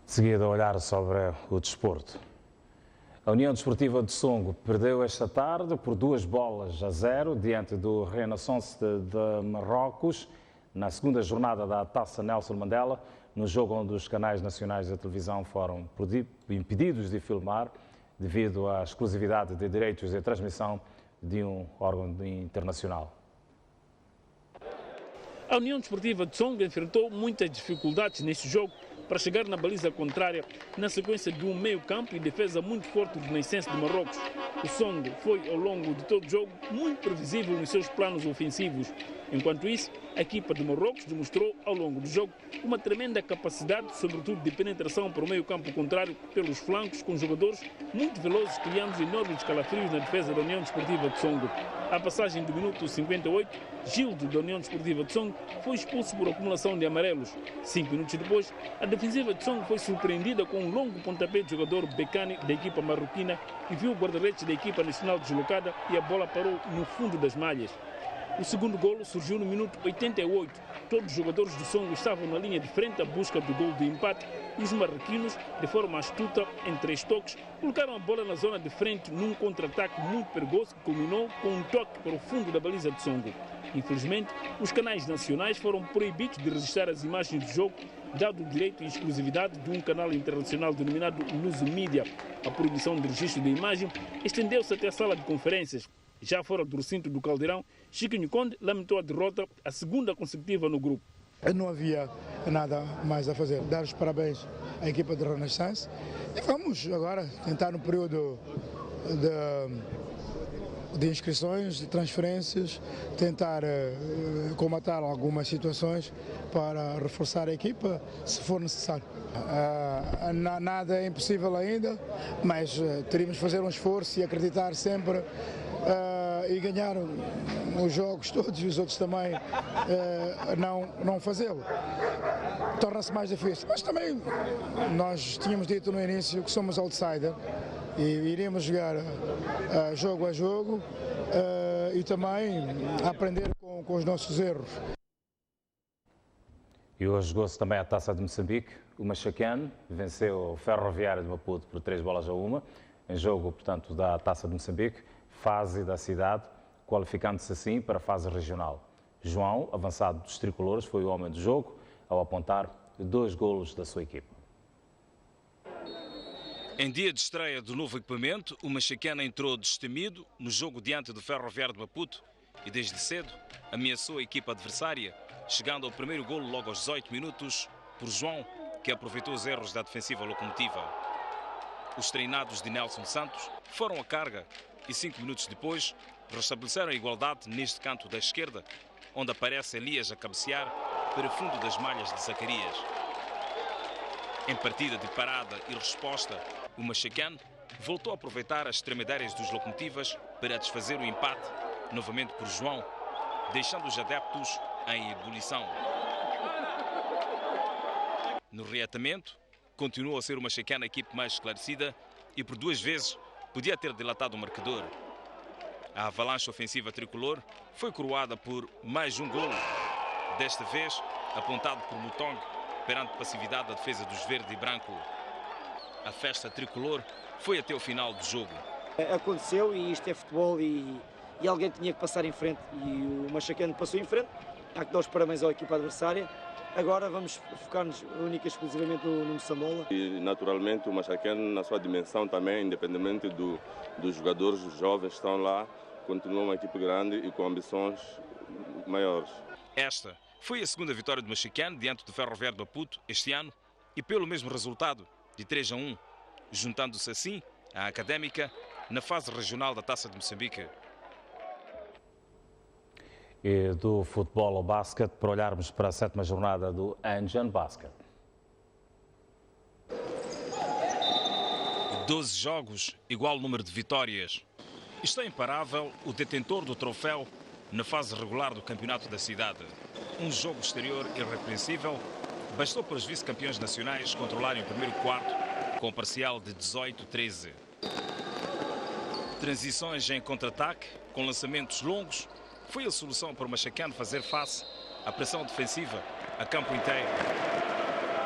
[SPEAKER 1] De seguida, a olhar sobre o desporto. A União Desportiva de Songo perdeu esta tarde por 2-0 diante do Renaissance de Marrocos, na segunda jornada da Taça Nelson Mandela, no jogo onde os canais nacionais da televisão foram impedidos de filmar devido à exclusividade de direitos de transmissão de um órgão internacional.
[SPEAKER 2] A União Desportiva de Songo enfrentou muitas dificuldades neste jogo para chegar na baliza contrária, na sequência de um meio-campo e defesa muito forte do Renaissance de Marrocos. O Songo foi, ao longo de todo o jogo, muito previsível nos seus planos ofensivos. Enquanto isso, a equipa de Marrocos demonstrou, ao longo do jogo, uma tremenda capacidade, sobretudo de penetração para o meio-campo contrário pelos flancos, com jogadores muito velozes, criando enormes calafrios na defesa da União Desportiva de Songo. À passagem do minuto 58, Gildo, da União Desportiva de Songo, foi expulso por acumulação de amarelos. 5 minutos depois, a defensiva de Songo foi surpreendida com um longo pontapé de jogador Becani, da equipa marroquina, que viu o guarda-redes da equipa nacional deslocada e a bola parou no fundo das malhas. O segundo golo surgiu no minuto 88. Todos os jogadores do Songo estavam na linha de frente à busca do golo de empate e os marroquinos, de forma astuta, em 3 toques, colocaram a bola na zona de frente num contra-ataque muito perigoso que culminou com um toque para o fundo da baliza de Songo. Infelizmente, os canais nacionais foram proibidos de registrar as imagens do jogo, dado o direito e exclusividade de um canal internacional denominado Luso Media. A proibição de registro da imagem estendeu-se até a sala de conferências. Já fora do recinto do Caldeirão, Chiquinho Conde lamentou a derrota, a segunda consecutiva no grupo.
[SPEAKER 9] Não havia nada mais a fazer. Dar os parabéns à equipa de Renaissance e vamos agora tentar no período de inscrições, de transferências, tentar comatar algumas situações para reforçar a equipa, se for necessário. Nada é impossível ainda, mas teríamos de fazer um esforço e acreditar sempre e ganhar os jogos todos e os outros também não fazê-lo. Torna-se mais difícil, mas também nós tínhamos dito no início que somos outsider e iríamos jogar jogo a jogo e também aprender com os nossos erros.
[SPEAKER 1] E hoje jogou-se também a Taça de Moçambique. O Machaquén venceu o Ferroviário de Maputo por 3-1, em jogo, portanto, da Taça de Moçambique, fase da cidade, qualificando-se assim para a fase regional. João, avançado dos tricolores, foi o homem do jogo, ao apontar 2 golos da sua equipa.
[SPEAKER 10] Em dia de estreia do novo equipamento, o Machaquén entrou destemido no jogo diante do Ferroviário de Maputo e desde cedo ameaçou a equipa adversária, chegando ao primeiro golo logo aos 18 minutos por João, que aproveitou os erros da defensiva locomotiva. Os treinados de Nelson Santos foram à carga e 5 minutos depois restabeleceram a igualdade neste canto da esquerda, onde aparece Elias a cabecear para fundo das malhas de Zacarias. Em partida de parada e resposta, o Machaquén voltou a aproveitar as extremidades dos locomotivas para desfazer o empate, novamente por João, deixando os adeptos em ebulição. No reatamento, continuou a ser o Machaquén a equipe mais esclarecida e por 2 vezes podia ter dilatado o marcador. A avalanche ofensiva tricolor foi coroada por mais um golo, desta vez apontado por Mutong perante passividade da defesa dos verde e branco. A festa tricolor foi até o final do jogo.
[SPEAKER 12] Aconteceu e isto é futebol e alguém tinha que passar em frente e o Machaquén passou em frente. Há que dar os parabéns à equipa adversária. Agora vamos focar-nos única e exclusivamente no Moçambola.
[SPEAKER 21] E naturalmente o Machaquén, na sua dimensão também, independente dos jogadores jovens que estão lá, continua uma equipe grande e com ambições maiores.
[SPEAKER 10] Esta foi a segunda vitória do Machaquén diante do Ferroviário de Maputo este ano e pelo mesmo resultado de 3-1, juntando-se assim à Académica na fase regional da Taça de Moçambique.
[SPEAKER 1] E do futebol ao basquete, para olharmos para a 7ª jornada do Anjan Basket.
[SPEAKER 10] 12 jogos, igual número de vitórias. Está imparável o detentor do troféu na fase regular do campeonato da cidade. Um jogo exterior irrepreensível, bastou para os vice-campeões nacionais controlarem o primeiro quarto com parcial de 18-13. Transições em contra-ataque, com lançamentos longos, foi a solução para o Machaquén fazer face à pressão defensiva a campo inteiro.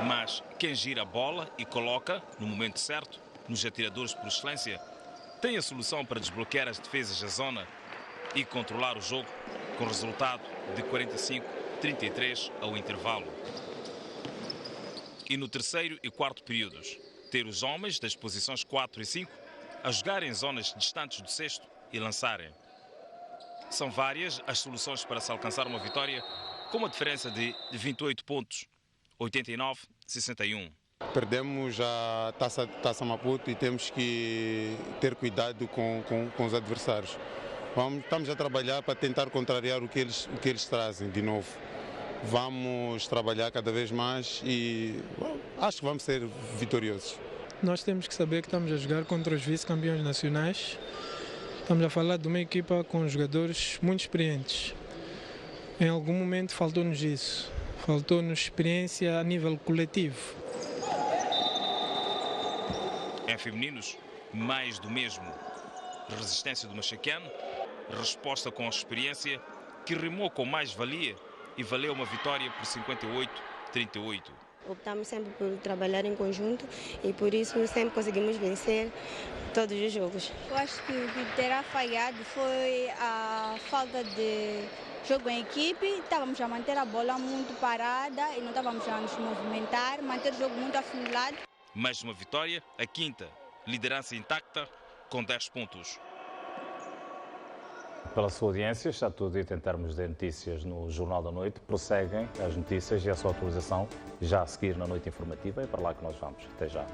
[SPEAKER 10] Mas quem gira a bola e coloca, no momento certo, nos atiradores por excelência, tem a solução para desbloquear as defesas da zona e controlar o jogo com resultado de 45-33 ao intervalo. E no terceiro e quarto períodos, ter os homens das posições 4 e 5 a jogarem em zonas distantes do cesto e lançarem. São várias as soluções para se alcançar uma vitória com uma diferença de 28 pontos, 89-61.
[SPEAKER 22] Perdemos a Taça Maputo e temos que ter cuidado com os adversários. Estamos a trabalhar para tentar contrariar o que eles trazem de novo. Vamos trabalhar cada vez mais e acho que vamos ser vitoriosos.
[SPEAKER 23] Nós temos que saber que estamos a jogar contra os vice-campeões nacionais. Estamos a falar de uma equipa com jogadores muito experientes. Em algum momento faltou-nos isso. Faltou-nos experiência a nível coletivo.
[SPEAKER 10] Em femininos, mais do mesmo. Resistência do Machaquén, resposta com experiência que rimou com mais-valia e valeu uma vitória por 58-38.
[SPEAKER 6] Optamos sempre por trabalhar em conjunto e por isso sempre conseguimos vencer todos os jogos.
[SPEAKER 13] Eu acho que o que terá falhado foi a falta de jogo em equipe. Estávamos a manter a bola muito parada e não estávamos a nos movimentar, manter o jogo muito afunilado.
[SPEAKER 10] Mais uma vitória, a quinta, liderança intacta com 10 pontos.
[SPEAKER 1] Pela sua audiência, está tudo dito em termos de notícias no Jornal da Noite. Prosseguem as notícias e a sua atualização já a seguir na Noite Informativa. É para lá que nós vamos. Até já.